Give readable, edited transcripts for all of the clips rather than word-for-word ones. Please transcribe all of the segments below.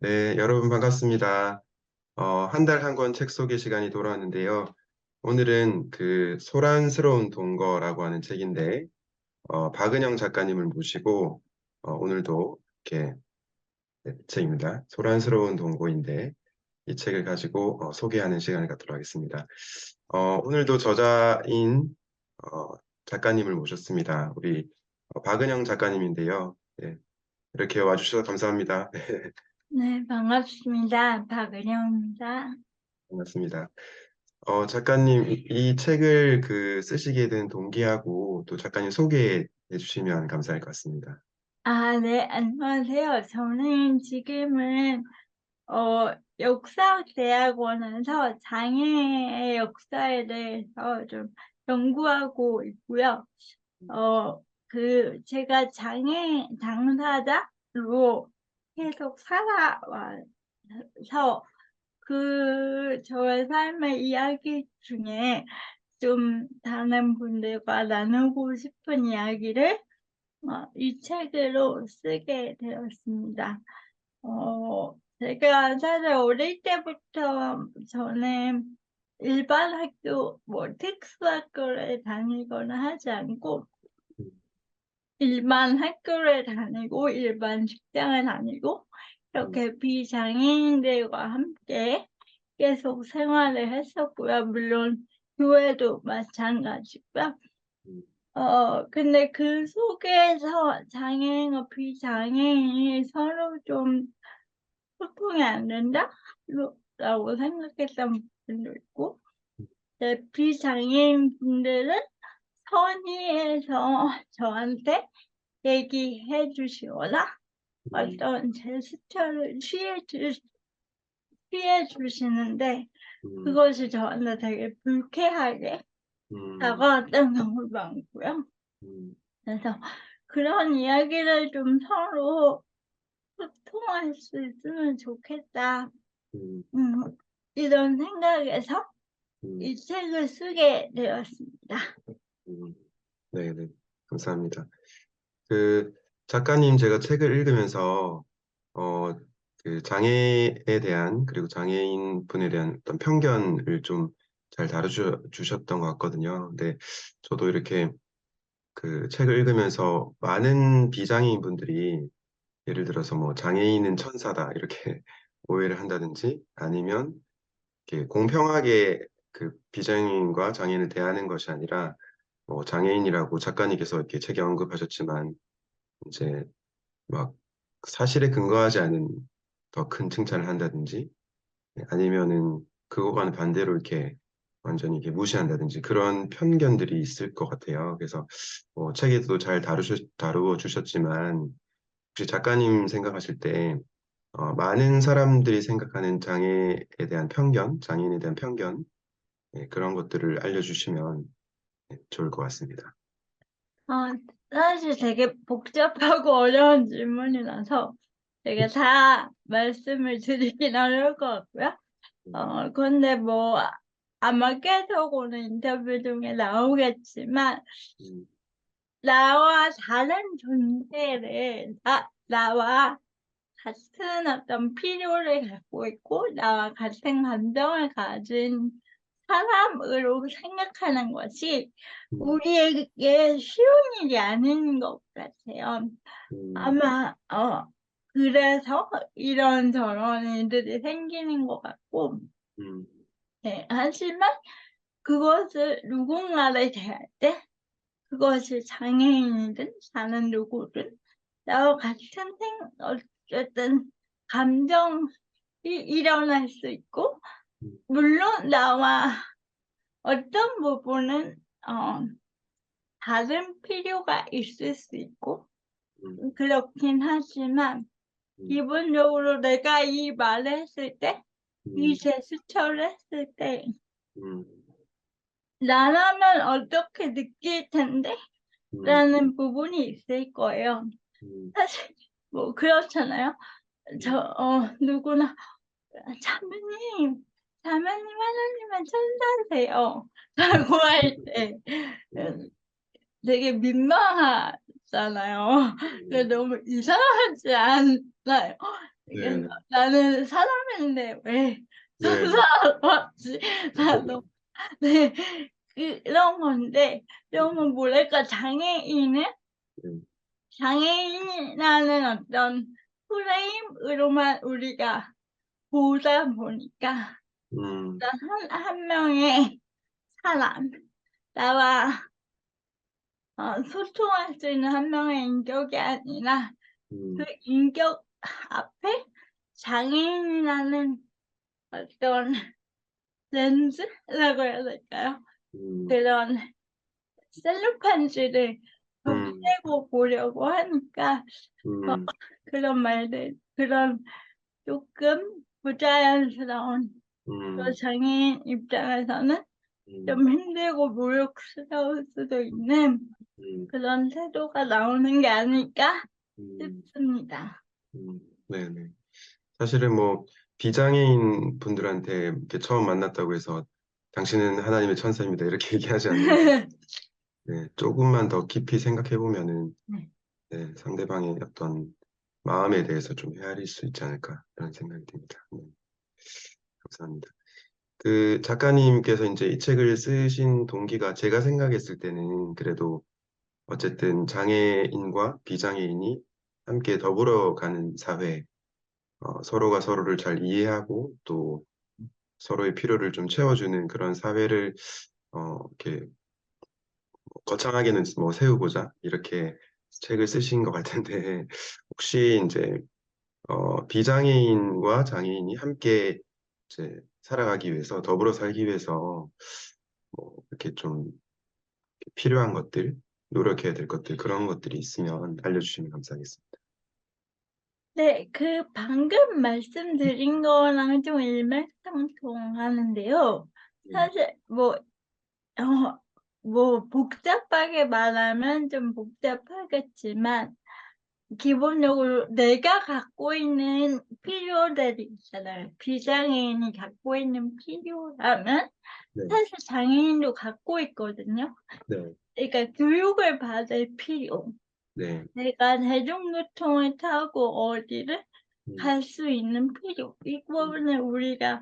네, 여러분 반갑습니다. 한 달 한 권 책 소개 시간이 돌아왔는데요. 오늘은 그 소란스러운 동거라고 하는 책인데, 박은영 작가님을 모시고, 오늘도 이렇게 네, 책입니다. 소란스러운 동거인데, 이 책을 가지고 소개하는 시간을 갖도록 하겠습니다. 오늘도 저자인 작가님을 모셨습니다. 우리 박은영 작가님인데요. 네, 이렇게 와주셔서 감사합니다. 네, 반갑습니다. 박은영입니다. 반갑습니다. 작가님, 이 책을 쓰시게 된 동기하고 또 작가님 소개해 주시면 감사할 것 같습니다. 네, 안녕하세요. 저는 지금은 역사대학원에서 장애의 역사에 대해서 좀 연구하고 있고요. 제가 장애 당사자로 계속 살아와서 저의 삶의 이야기 중에 좀 다른 분들과 나누고 싶은 이야기를 이 책으로 쓰게 되었습니다. 제가 사실 어릴 때부터 저는 일반 학교, 특수학교를 다니거나 하지 않고 일반 학교를 다니고 일반 직장을 다니고 음, 이렇게 비장애인들과 함께 계속 생활을 했었고요. 물론 교회도 마찬가지고요. 음, 근데 그 속에서 장애인과 비장애인이 서로 좀 소통이 안 된다? 라고 생각했던 분도 있고, 비장애인 분들은 선의해서 저한테 얘기해 주시거나 음, 어떤 제스처를 취해 주시는데, 음, 그것이 저한테 되게 불쾌하게 음, 다가왔던 경우도 많고요. 음, 그래서 그런 이야기를 좀 서로 소통할 수 있으면 좋겠다. 음, 음, 이런 생각에서 음, 이 책을 쓰게 되었습니다. 음. 네, 네, 감사합니다. 그 작가님 제가 책을 읽으면서 어, 장애에 대한 그리고 장애인 분에 대한 어떤 편견을 좀 잘 다루셨던 것 같거든요. 근데 저도 이렇게 그 책을 읽으면서 많은 비장애인 분들이 예를 들어서 뭐 장애인은 천사다 이렇게 오해를 한다든지 아니면 이렇게 공평하게 그 비장애인과 장애인을 대하는 것이 아니라 뭐 장애인이라고 작가님께서 이렇게 책에 언급하셨지만 이제 막 사실에 근거하지 않은 더 큰 칭찬을 한다든지 아니면은 그거와는 반대로 이렇게 완전히 이렇게 무시한다든지 그런 편견들이 있을 것 같아요. 그래서 책에도 잘 다루어 주셨지만 혹시 작가님 생각하실 때 많은 사람들이 생각하는 장애에 대한 편견, 장애인에 대한 편견 그런 것들을 알려주시면 좋을 것 같습니다. 어, 사실 되게 복잡하고 어려운 질문이라서 되게 다 말씀을 드리긴 어려울 것 같고요. 근데 뭐 아마 계속 오는 인터뷰 중에 나오겠지만 음, 나와 다른 존재를 나와 같은 어떤 필요를 갖고 있고 나와 같은 감정을 가진 사람으로 생각하는 것이 음, 우리에게 쉬운 일이 아닌 것 같아요. 음, 아마 그래서 이런저런 일들이 생기는 것 같고, 음, 네, 하지만 그것을 누군가를 대할 때 그것이 장애인이든 다른 누구든 나와 같은 어쨌든 감정이 일어날 수 있고, 음, 물론 나와 어떤 부분은 다른 필요가 있을 수 있고, 음, 그렇긴 하지만 음, 기본적으로 내가 이 말을 했을 때, 이 음, 제스처를 했을 때 음, 나라면 어떻게 느낄 텐데? 음, 라는 부분이 있을 거예요. 음, 사실 뭐 그렇잖아요. 음, 누구나 자매님, 하나님은 천사세요. 라고 할 때 되게 민망하잖아요. 음, 너무 이상하지 않나요? 네, 나는 사람인데 왜 네, 천사왔지? 나도 네 그런 건데 너무 뭐랄까 네, 장애인이라는 어떤 프레임으로만 우리가 보다 보니까 음, 어떤 한 명의 사람 나와 소통할 수 있는 한 명의 인격이 아니라 그 음, 인격 앞에 장애인이라는 어떤 렌즈라고 해야 될까요? 음, 그런 셀로판지를 음, 펴고 보려고 하니까 어, 음, 그런 말들, 그런 조금 부자연스러운 또 음, 장애인 입장에서는 음, 좀 힘들고 모욕스러울 수도 있는 음, 그런 태도가 나오는 게 아닐까 음, 싶습니다. 네, 네. 사실은 뭐 비장애인 분들한테 이렇게 처음 만났다고 해서 당신은 하나님의 천사입니다 이렇게 얘기하지 않는 게 네, 조금만 더 깊이 생각해 보면은 네. 네, 상대방의 어떤 마음에 대해서 좀 헤아릴 수 있지 않을까 그런 생각이 듭니다. 네, 감사합니다. 그 작가님께서 이제 이 책을 쓰신 동기가 제가 생각했을 때는 그래도 어쨌든 장애인과 비장애인이 함께 더불어 가는 사회, 서로가 서로를 잘 이해하고 또 서로의 필요를 좀 채워주는 그런 사회를 이렇게 거창하게는 뭐 세우고자 이렇게 책을 쓰신 것 같은데 혹시 이제 비장애인과 장애인이 함께 이제 살아가기 위해서 더불어 살기 위해서 뭐 이렇게 좀 필요한 것들, 노력해야 될 것들 그런 것들이 있으면 알려주시면 감사하겠습니다. 네, 그 방금 말씀드린 거랑 좀 일맥상통하는데요. 네, 사실 뭐 복잡하게 말하면 좀 복잡하겠지만 기본적으로 내가 갖고 있는 필요들이 있잖아요. 비장애인이 갖고 있는 필요라면 네, 사실 장애인도 갖고 있거든요. 네, 그러니까 교육을 받을 필요. 네, 내가 대중교통을 타고 어디를 음, 갈 수 있는 필요. 이 음, 부분을 우리가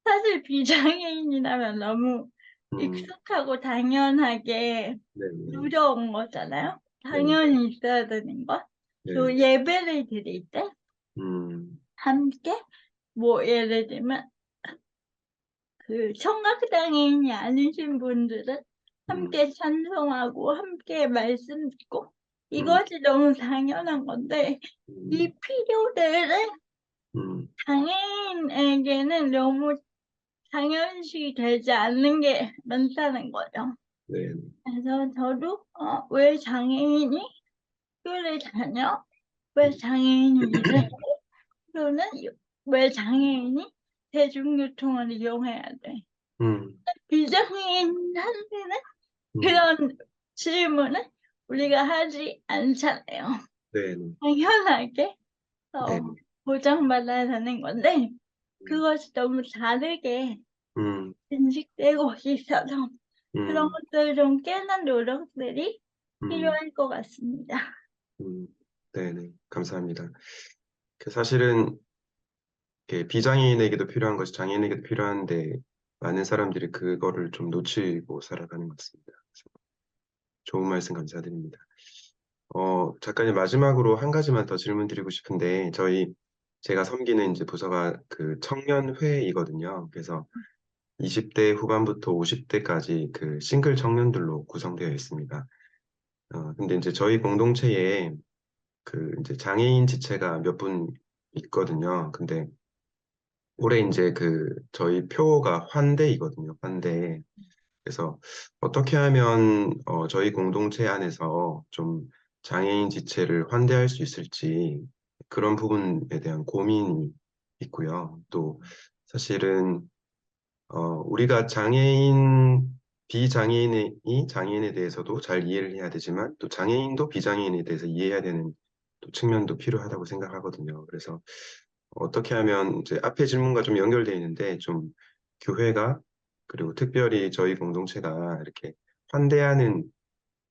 사실 비장애인이라면 너무 음, 익숙하고 당연하게 네, 네, 누려온 거잖아요. 네, 당연히 있어야 되는 것. 네, 또 예배를 드릴 때 음, 함께 뭐 예를 들면 그 청각장애인이 아니신 분들은 음, 함께 찬송하고 함께 말씀 듣고 음, 이것이 너무 당연한 건데 이 음, 필요들은 음, 장애인에게는 너무 당연시 되지 않는 게 많다는 거죠. 네, 그래서 저도 왜 장애인이 학교를 다녀? 왜 장애인이 일을 해? 또는 왜 장애인이 대중교통을 이용해야 돼? 음, 비장애인한테는 음, 그런 질문은 우리가 하지 않잖아요. 네, 네, 당연하게 네, 보장받아야 되는 건데 음, 그것이 너무 다르게 음, 인식되고 있어서 그런 음, 것들을 좀 깨는 노력들이 음, 필요할 것 같습니다. 네, 네, 감사합니다. 그 사실은 이렇게 비장애인에게도 필요한 것이 장애인에게도 필요한데 많은 사람들이 그거를 좀 놓치고 살아가는 것 같습니다. 그래서 좋은 말씀 감사드립니다. 작가님 마지막으로 한 가지만 더 질문 드리고 싶은데 제가 섬기는 이제 부서가 그 청년회이거든요. 그래서 20대 후반부터 50대까지 그 싱글 청년들로 구성되어 있습니다. 근데 이제 저희 공동체에 그 이제 장애인 지체가 몇 분 있거든요. 근데 올해 이제 그 저희 표가 환대이거든요. 환대. 그래서 어떻게 하면 저희 공동체 안에서 좀 장애인 지체를 환대할 수 있을지 그런 부분에 대한 고민이 있고요. 또 사실은 우리가 비장애인이 장애인에 대해서도 잘 이해를 해야 되지만 또 장애인도 비장애인에 대해서 이해해야 되는 또 측면도 필요하다고 생각하거든요. 그래서 어떻게 하면 이제 앞에 질문과 좀 연결되어 있는데 좀 교회가 그리고 특별히 저희 공동체가 이렇게 환대하는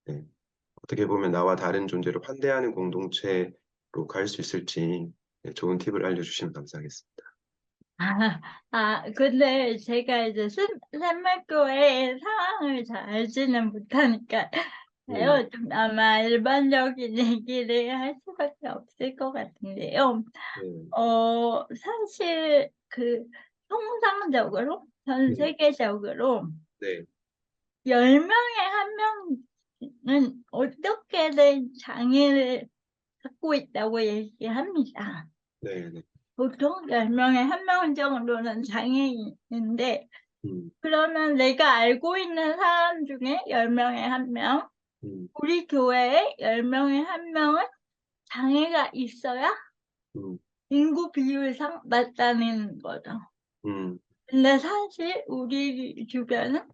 네, 어떻게 보면 나와 다른 존재를 환대하는 공동체로 갈 수 있을지 네, 좋은 팁을 알려주시면 감사하겠습니다. 근데 제가 이제 새말교회 상황을 잘 알지는 못하니까, 네, 좀 아마 일반적인 얘기를 할 수밖에 없을 것 같은데요. 네, 사실 통상적으로, 전 네, 세계적으로, 네, 10명에 한 명은 어떻게든 장애를 갖고 있다고 얘기합니다. 네, 네, 보통 10명에 한 명 정도는 장애인인데, 음, 그러면 내가 알고 있는 사람 중에 10명에 한 명, 음, 우리 교회에 10명에 한 명은 장애가 있어야 음, 인구 비율상 맞다는 거죠. 음, 근데 사실 우리 주변은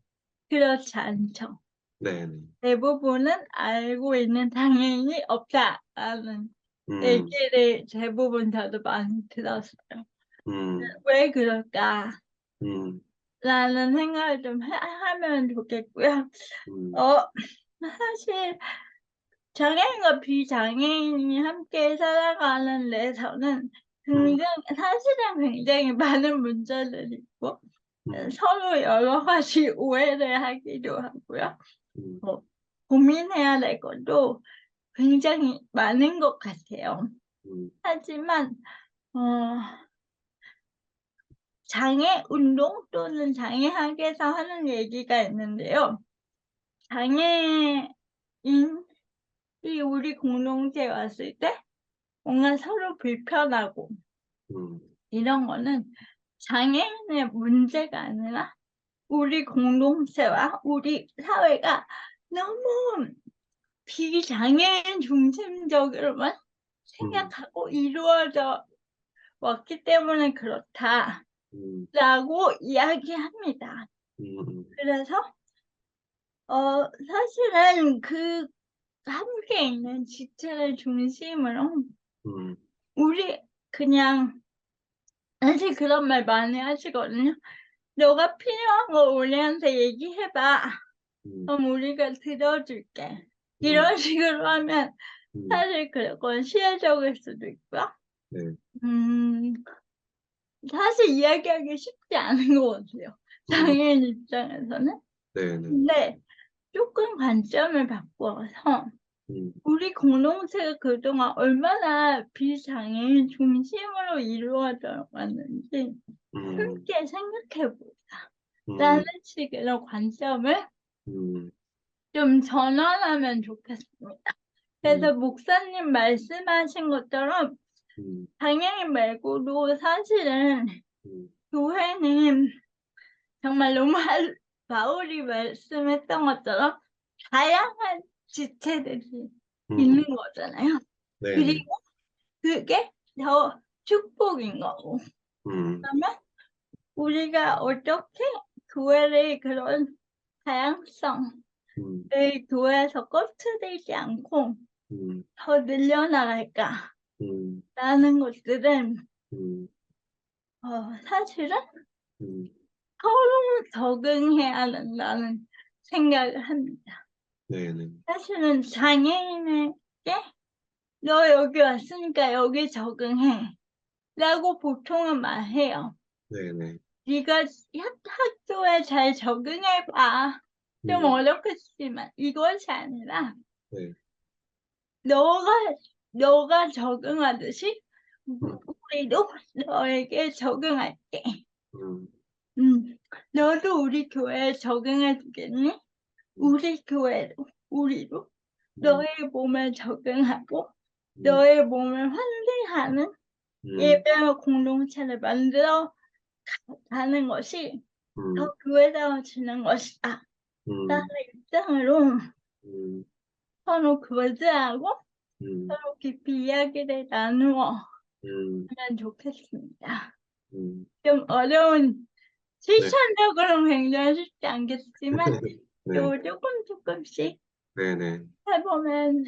그렇지 않죠. 네, 네, 대부분은 알고 있는 장애인이 없다라는 음, 얘기를 대부분 저도 많이 들었어요. 음, 왜 그럴까? 음, 라는 생각을 좀 하면 좋겠고요. 음, 어, 사실 장애인과 비장애인이 함께 살아가는 데서는 음, 사실은 굉장히 많은 문제들이 있고 음, 서로 여러 가지 오해를 하기도 하고요. 음, 뭐, 고민해야 될 것도 굉장히 많은 것 같아요. 음, 하지만 어, 장애 운동 또는 장애학에서 하는 얘기가 있는데요. 장애인이 우리 공동체에 왔을 때 뭔가 서로 불편하고 음, 이런 거는 장애인의 문제가 아니라 우리 공동체와 우리 사회가 너무 비장애인 중심적으로만 음, 생각하고 이루어져 왔기 때문에 그렇다라고 음, 이야기합니다. 음, 그래서 사실은 함께 있는 지체를 중심으로 음, 우리 그냥 사실 그런 말 많이 하시거든요. 너가 필요한 거 우리한테 얘기해봐. 음, 그럼 우리가 들어줄게. 음, 이런 식으로 하면 음, 사실 그건 시혜적일 수도 있고요. 네, 음, 사실 이야기하기 쉽지 않은 것 같아요. 음, 장애인 입장에서는. 네, 네, 근데 조금 관점을 바꿔서 음, 우리 공동체가 그동안 얼마나 비장애인 중심으로 이루어져 왔는지 음, 함께 생각해보자라는 음, 식으로 관점을 음, 좀 전환하면 좋겠습니다. 음, 그래서 목사님 말씀하신 것처럼 음, 장애인 말고도 사실은 음, 교회는 정말 너무 바울이 말씀했던 것처럼 다양한 지체들이 있는 음, 거잖아요. 네, 네, 그리고 그게 더 축복인 거고. 음, 그러면 우리가 어떻게 교회를 그런 다양성을 음, 교회에서 꺼트리지 않고 음, 더 늘려나갈까라는 음, 것들은 음, 사실은 음, 서로 적응해야 된다는 생각을 합니다. 네, 네, 사실은 장애인에게 너 여기 왔으니까 여기 적응해 라고 보통은 말해요. 네, 네, 네가 학교에 잘 적응해봐. 좀 음, 어렵겠지만 이것이 아니라 네, 너가 적응하듯이 음, 우리도 너에게 적응할게. 음, 너도 우리 교회에 적응해 주겠니? 음, 우리 교회도 우리도 음, 너의 몸에 적응하고 음, 너의 몸을 환대하는 음, 예배와 공동체를 만들어 가는 것이 음, 더 교회다워지는 것이다. 라는 음, 입장으로 음, 서로 교제하고 음, 서로 깊이 이야기를 나누어 음, 하면 좋겠습니다. 음, 좀 어려운, 네, 실천적으로는 굉장히 쉽지 않겠지만 네, 또 조금씩 네, 네, 해보면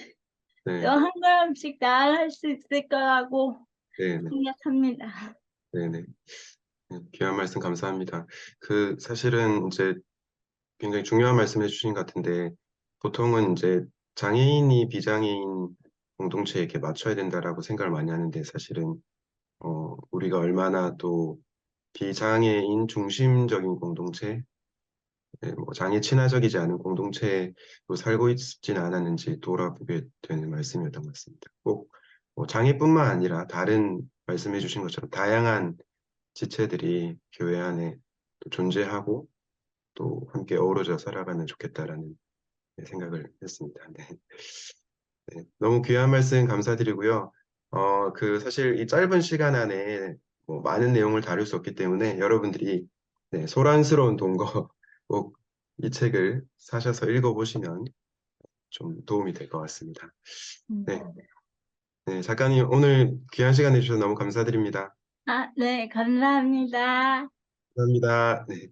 또 네, 한 걸음씩 나아갈 수 있을 거라고 네, 네, 생각합니다. 네, 네. 귀한 말씀 감사합니다. 사실은 이제 굉장히 중요한 말씀 해주신 것 같은데, 보통은 이제 장애인이 비장애인 공동체에 이렇게 맞춰야 된다라고 생각을 많이 하는데, 사실은 우리가 얼마나 또 비장애인 중심적인 공동체, 뭐 장애 친화적이지 않은 공동체로 살고 있지는 않았는지 돌아보게 되는 말씀이었던 것 같습니다. 꼭 뭐 장애뿐만 아니라 다른 말씀해 주신 것처럼 다양한 지체들이 교회 안에 또 존재하고 또 함께 어우러져 살아가면 좋겠다라는 생각을 했습니다. 네. 네, 너무 귀한 말씀 감사드리고요. 사실 이 짧은 시간 안에 뭐 많은 내용을 다룰 수 없기 때문에 여러분들이 네, 소란스러운 동거 꼭 이 책을 사셔서 읽어보시면 좀 도움이 될 것 같습니다. 네, 네. 네, 작가님 오늘 귀한 시간 내주셔서 너무 감사드립니다. 아, 네, 감사합니다. 감사합니다. 네.